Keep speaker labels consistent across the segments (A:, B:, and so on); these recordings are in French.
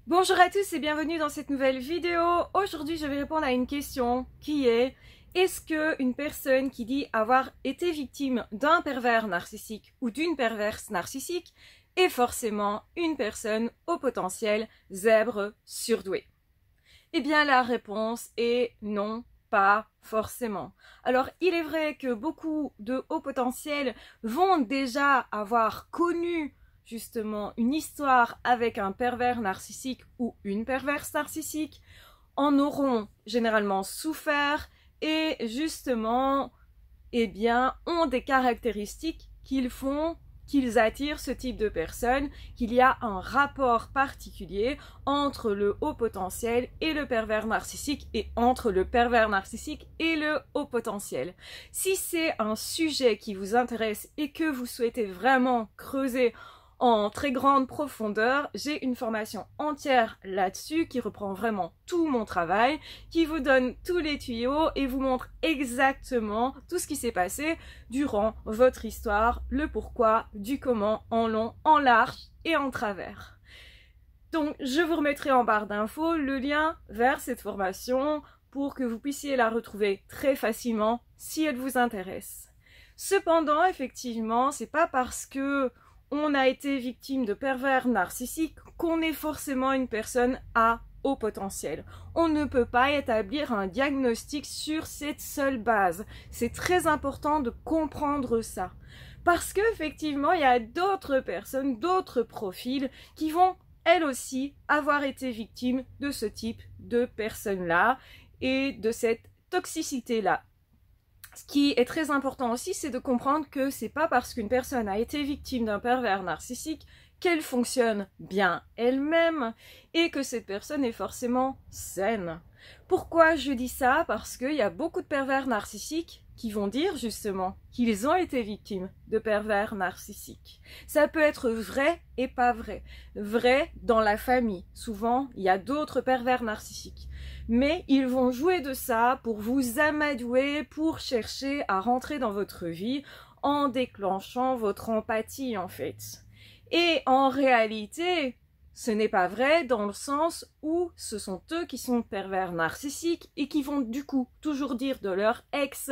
A: Bonjour à tous et bienvenue dans cette nouvelle vidéo. Aujourd'hui, je vais répondre à une question qui est: est-ce qu'une personne qui dit avoir été victime d'un pervers narcissique ou d'une perverse narcissique est forcément une personne au potentiel zèbre surdoué? Eh bien, la réponse est non, pas forcément. Alors, il est vrai que beaucoup de hauts potentiels vont déjà avoir connu justement une histoire avec un pervers narcissique ou une perverse narcissique, en auront généralement souffert et justement, eh bien, ont des caractéristiques qu'ils attirent ce type de personnes, qu'il y a un rapport particulier entre le haut potentiel et le pervers narcissique et entre le pervers narcissique et le haut potentiel. Si c'est un sujet qui vous intéresse et que vous souhaitez vraiment creuser en très grande profondeur, j'ai une formation entière là-dessus qui reprend vraiment tout mon travail, qui vous donne tous les tuyaux et vous montre exactement tout ce qui s'est passé durant votre histoire, le pourquoi, du comment, en long, en large et en travers. Donc je vous remettrai en barre d'infos le lien vers cette formation pour que vous puissiez la retrouver très facilement si elle vous intéresse. Cependant, effectivement, c'est pas parce que on a été victime de pervers narcissiques qu'on est forcément une personne à haut potentiel. On ne peut pas établir un diagnostic sur cette seule base. C'est très important de comprendre ça. Parce qu'effectivement, il y a d'autres personnes, d'autres profils qui vont, elles aussi, avoir été victimes de ce type de personnes-là et de cette toxicité-là. Ce qui est très important aussi, c'est de comprendre que c'est pas parce qu'une personne a été victime d'un pervers narcissique qu'elle fonctionne bien elle-même et que cette personne est forcément saine. Pourquoi je dis ça? Parce qu'il y a beaucoup de pervers narcissiques qui vont dire justement qu'ils ont été victimes de pervers narcissiques. Ça peut être vrai et pas vrai. Vrai dans la famille. Souvent, il y a d'autres pervers narcissiques. Mais ils vont jouer de ça pour vous amadouer, pour chercher à rentrer dans votre vie en déclenchant votre empathie en fait. Et en réalité, ce n'est pas vrai dans le sens où ce sont eux qui sont pervers narcissiques et qui vont du coup toujours dire de leur ex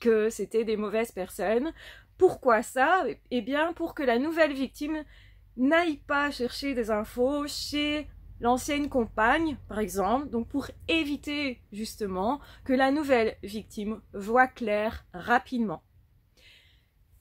A: que c'était des mauvaises personnes. Pourquoi ça? Eh bien pour que la nouvelle victime n'aille pas chercher des infos chez l'ancienne compagne, par exemple, donc pour éviter justement que la nouvelle victime voie clair rapidement.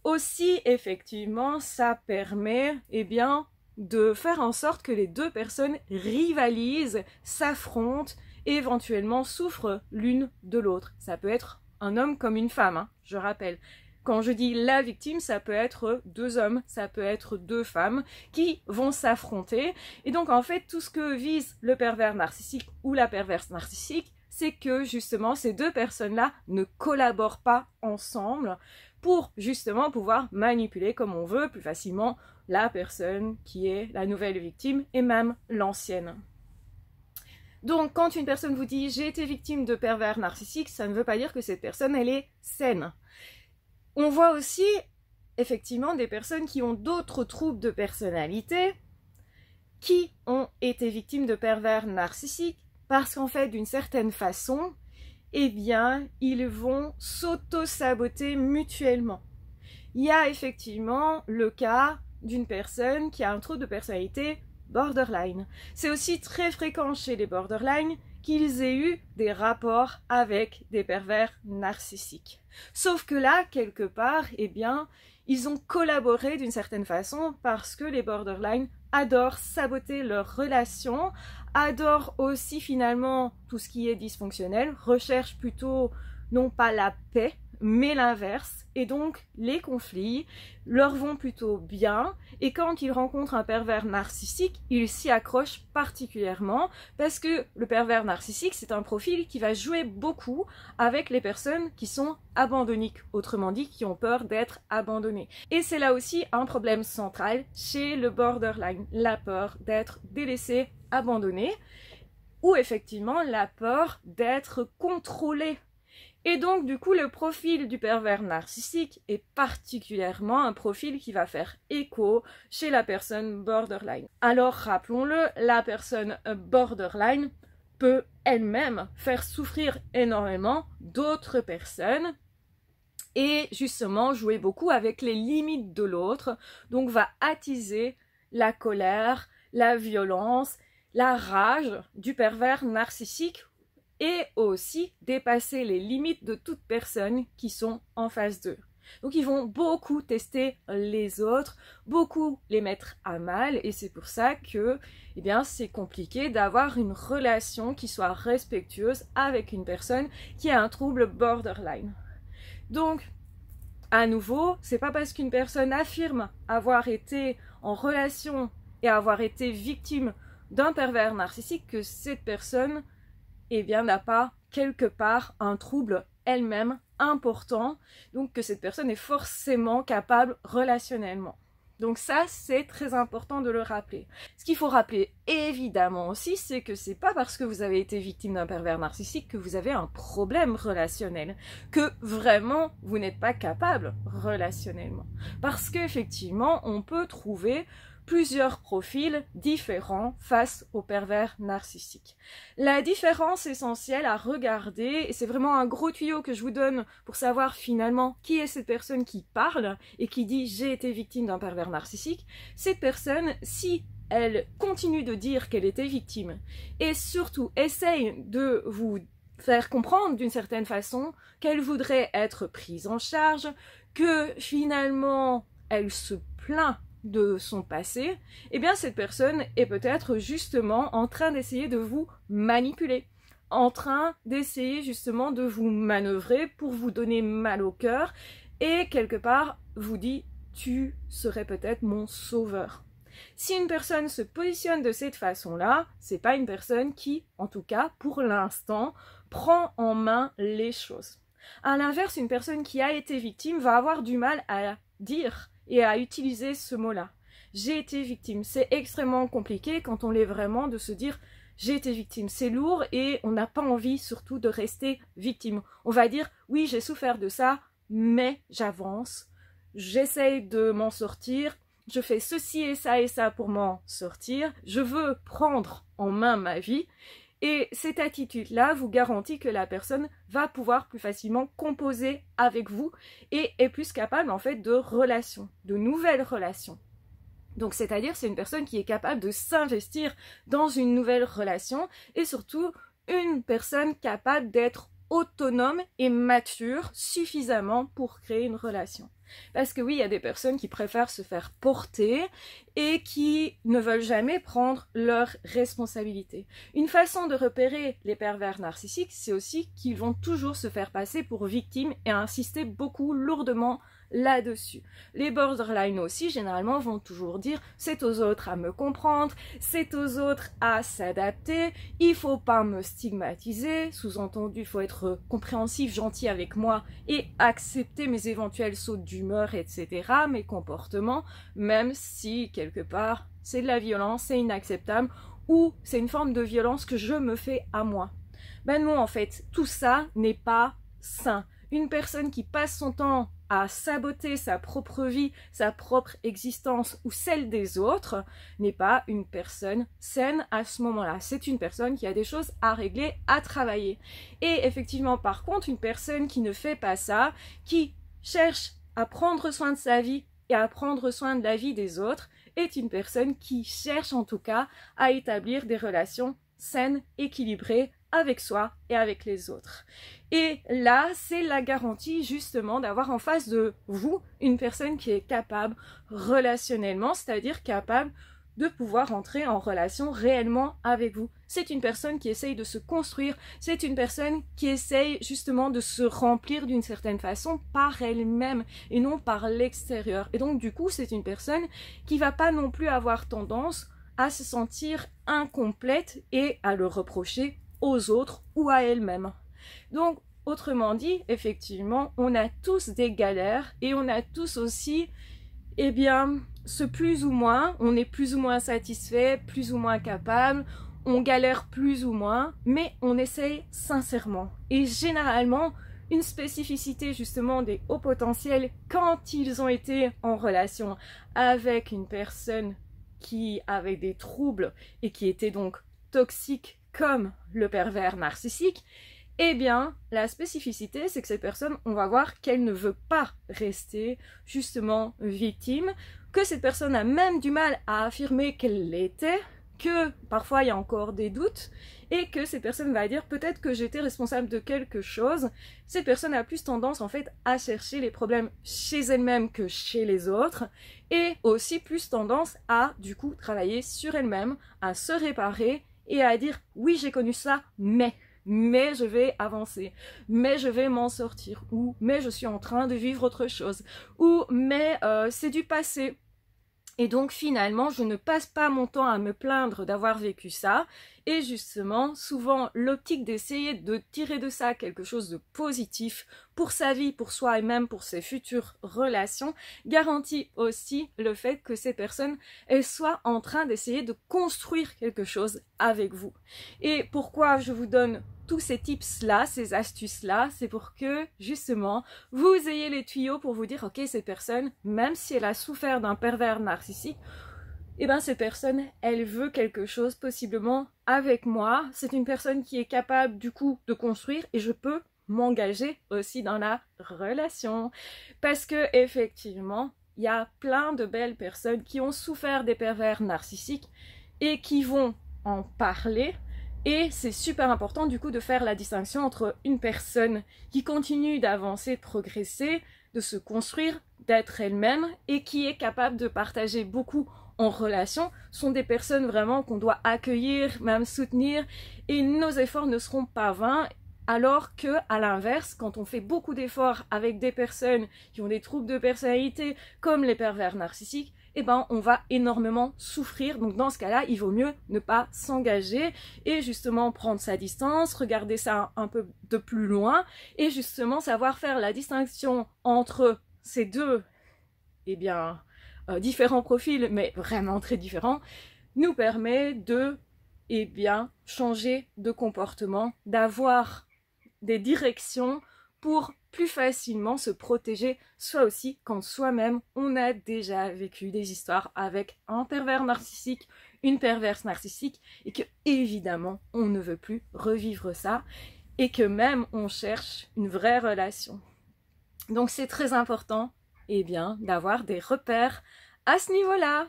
A: Aussi, effectivement, ça permet, eh bien, de faire en sorte que les deux personnes rivalisent, s'affrontent et éventuellement souffrent l'une de l'autre. Ça peut être un homme comme une femme, hein, je rappelle. Quand je dis la victime, ça peut être deux hommes, ça peut être deux femmes qui vont s'affronter. Et donc, en fait, tout ce que vise le pervers narcissique ou la perverse narcissique, c'est que, justement, ces deux personnes-là ne collaborent pas ensemble pour, justement, pouvoir manipuler comme on veut plus facilement la personne qui est la nouvelle victime et même l'ancienne. Donc, quand une personne vous dit « j'ai été victime de pervers narcissique », ça ne veut pas dire que cette personne, elle est saine. On voit aussi, effectivement, des personnes qui ont d'autres troubles de personnalité qui ont été victimes de pervers narcissiques parce qu'en fait, d'une certaine façon, eh bien, ils vont s'auto-saboter mutuellement. Il y a effectivement le cas d'une personne qui a un trouble de personnalité borderline. C'est aussi très fréquent chez les borderline qu'ils aient eu des rapports avec des pervers narcissiques. Sauf que là, quelque part, eh bien, ils ont collaboré d'une certaine façon parce que les borderline adorent saboter leurs relations, adorent aussi finalement tout ce qui est dysfonctionnel, recherchent plutôt non pas la paix, mais l'inverse, et donc les conflits leur vont plutôt bien, et quand ils rencontrent un pervers narcissique, ils s'y accrochent particulièrement, parce que le pervers narcissique, c'est un profil qui va jouer beaucoup avec les personnes qui sont abandonniques, autrement dit, qui ont peur d'être abandonnées. Et c'est là aussi un problème central chez le borderline, la peur d'être délaissé, abandonné, ou effectivement la peur d'être contrôlé. Et donc, du coup, le profil du pervers narcissique est particulièrement un profil qui va faire écho chez la personne borderline. Alors, rappelons-le, la personne borderline peut elle-même faire souffrir énormément d'autres personnes et justement jouer beaucoup avec les limites de l'autre, donc va attiser la colère, la violence, la rage du pervers narcissique et aussi dépasser les limites de toute personne qui sont en face d'eux. Donc ils vont beaucoup tester les autres, beaucoup les mettre à mal et c'est pour ça que c'est compliqué d'avoir une relation qui soit respectueuse avec une personne qui a un trouble borderline. Donc, à nouveau, c'est pas parce qu'une personne affirme avoir été en relation et avoir été victime d'un pervers narcissique que cette personne n'a pas quelque part un trouble elle-même important, donc que cette personne est forcément capable relationnellement. Donc ça, c'est très important de le rappeler. Ce qu'il faut rappeler évidemment aussi, c'est que c'est pas parce que vous avez été victime d'un pervers narcissique que vous avez un problème relationnel, que vraiment vous n'êtes pas capable relationnellement. Parce qu'effectivement, on peut trouver plusieurs profils différents face au pervers narcissique. La différence essentielle à regarder, et c'est vraiment un gros tuyau que je vous donne pour savoir finalement qui est cette personne qui parle et qui dit « j'ai été victime d'un pervers narcissique », cette personne, si elle continue de dire qu'elle était victime et surtout essaye de vous faire comprendre d'une certaine façon qu'elle voudrait être prise en charge, que finalement elle se plaint de son passé, cette personne est peut-être justement en train d'essayer de vous manipuler, en train d'essayer justement de vous manœuvrer pour vous donner mal au cœur et quelque part vous dit « tu serais peut-être mon sauveur ». Si une personne se positionne de cette façon-là, c'est pas une personne qui, en tout cas pour l'instant, prend en main les choses. À l'inverse, une personne qui a été victime va avoir du mal à dire et à utiliser ce mot-là. J'ai été victime. C'est extrêmement compliqué quand on l'est vraiment de se dire j'ai été victime. C'est lourd et on n'a pas envie surtout de rester victime. On va dire oui, j'ai souffert de ça, mais j'avance. J'essaye de m'en sortir. Je fais ceci et ça pour m'en sortir. Je veux prendre en main ma vie. Et cette attitude-là vous garantit que la personne va pouvoir plus facilement composer avec vous et est plus capable en fait de relations, de nouvelles relations. Donc c'est-à-dire c'est une personne qui est capable de s'investir dans une nouvelle relation et surtout une personne capable d'être autonome et mature suffisamment pour créer une relation. Parce que oui, il y a des personnes qui préfèrent se faire porter et qui ne veulent jamais prendre leurs responsabilités. Une façon de repérer les pervers narcissiques, c'est aussi qu'ils vont toujours se faire passer pour victimes et insister beaucoup lourdement là-dessus. Les borderline aussi, généralement, vont toujours dire « c'est aux autres à me comprendre, c'est aux autres à s'adapter, il faut pas me stigmatiser, sous-entendu, il faut être compréhensif, gentil avec moi et accepter mes éventuels sauts d'humeur, etc., mes comportements, même si, quelque part, c'est de la violence, c'est inacceptable, ou c'est une forme de violence que je me fais à moi. » Ben non, en fait, tout ça n'est pas sain. Une personne qui passe son temps à saboter sa propre vie, sa propre existence ou celle des autres n'est pas une personne saine à ce moment-là. C'est une personne qui a des choses à régler, à travailler. Et effectivement, par contre, une personne qui ne fait pas ça, qui cherche à prendre soin de sa vie et à prendre soin de la vie des autres, est une personne qui cherche en tout cas à établir des relations saines, équilibrées, avec soi et avec les autres. Et là, c'est la garantie justement d'avoir en face de vous une personne qui est capable relationnellement, c'est-à-dire capable de pouvoir entrer en relation réellement avec vous. C'est une personne qui essaye de se construire, c'est une personne qui essaye justement de se remplir d'une certaine façon par elle-même et non par l'extérieur. Et donc du coup, c'est une personne qui va pas non plus avoir tendance à se sentir incomplète et à le reprocher aux autres ou à elle-même. Donc, autrement dit, effectivement, on a tous des galères et on a tous aussi, ce plus ou moins, on est plus ou moins satisfait, plus ou moins capable, on galère plus ou moins, mais on essaye sincèrement. Et généralement, une spécificité justement des hauts potentiels quand ils ont été en relation avec une personne qui avait des troubles et qui était donc toxique comme le pervers narcissique, eh bien, la spécificité, c'est que cette personne, on va voir qu'elle ne veut pas rester justement victime, que cette personne a même du mal à affirmer qu'elle l'était, que parfois il y a encore des doutes, et que cette personne va dire peut-être que j'étais responsable de quelque chose. Cette personne a plus tendance en fait à chercher les problèmes chez elle-même que chez les autres, et aussi plus tendance à du coup travailler sur elle-même, à se réparer et à dire oui j'ai connu ça, mais je vais avancer, mais je vais m'en sortir, ou mais je suis en train de vivre autre chose, ou mais c'est du passé. Et donc finalement, je ne passe pas mon temps à me plaindre d'avoir vécu ça. Et justement, souvent, l'optique d'essayer de tirer de ça quelque chose de positif pour sa vie, pour soi et même pour ses futures relations, garantit aussi le fait que ces personnes, elles soient en train d'essayer de construire quelque chose avec vous. Et pourquoi je vous donne tous ces tips-là, ces astuces-là, c'est pour que, justement, vous ayez les tuyaux pour vous dire, ok, cette personne, même si elle a souffert d'un pervers narcissique, eh bien, cette personne, elle veut quelque chose, possiblement, avec moi. C'est une personne qui est capable, du coup, de construire, et je peux m'engager aussi dans la relation. Parce que, effectivement, il y a plein de belles personnes qui ont souffert des pervers narcissiques et qui vont en parler. Et c'est super important du coup de faire la distinction entre une personne qui continue d'avancer, de progresser, de se construire, d'être elle-même et qui est capable de partager beaucoup en relation, sont des personnes vraiment qu'on doit accueillir, même soutenir, et nos efforts ne seront pas vains. Alors que, à l'inverse, quand on fait beaucoup d'efforts avec des personnes qui ont des troubles de personnalité, comme les pervers narcissiques, eh ben, on va énormément souffrir. Donc, dans ce cas-là, il vaut mieux ne pas s'engager et justement prendre sa distance, regarder ça un peu de plus loin et justement savoir faire la distinction entre ces deux, eh bien, différents profils, mais vraiment très différents, nous permet de, eh bien, changer de comportement, d'avoir des directions pour plus facilement se protéger, soit aussi quand soi-même on a déjà vécu des histoires avec un pervers narcissique, une perverse narcissique, et que évidemment on ne veut plus revivre ça, et que même on cherche une vraie relation. Donc c'est très important, eh bien, d'avoir des repères à ce niveau-là.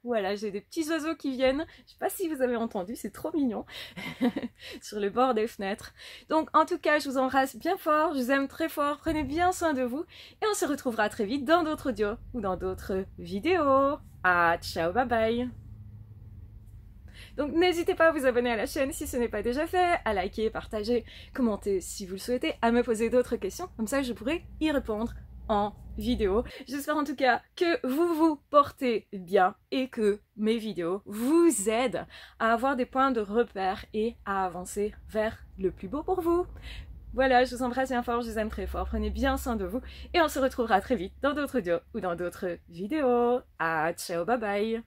A: Voilà, j'ai des petits oiseaux qui viennent, je sais pas si vous avez entendu, c'est trop mignon, sur le bord des fenêtres. Donc en tout cas, je vous embrasse bien fort, je vous aime très fort, prenez bien soin de vous, et on se retrouvera très vite dans d'autres audios ou dans d'autres vidéos. Ah, ciao, bye bye. Donc n'hésitez pas à vous abonner à la chaîne si ce n'est pas déjà fait, à liker, partager, commenter si vous le souhaitez, à me poser d'autres questions, comme ça je pourrai y répondre en vidéo. J'espère en tout cas que vous vous portez bien et que mes vidéos vous aident à avoir des points de repère et à avancer vers le plus beau pour vous. Voilà, je vous embrasse bien fort, je vous aime très fort, prenez bien soin de vous et on se retrouvera très vite dans d'autres audios ou dans d'autres vidéos. Ah, ciao, bye bye.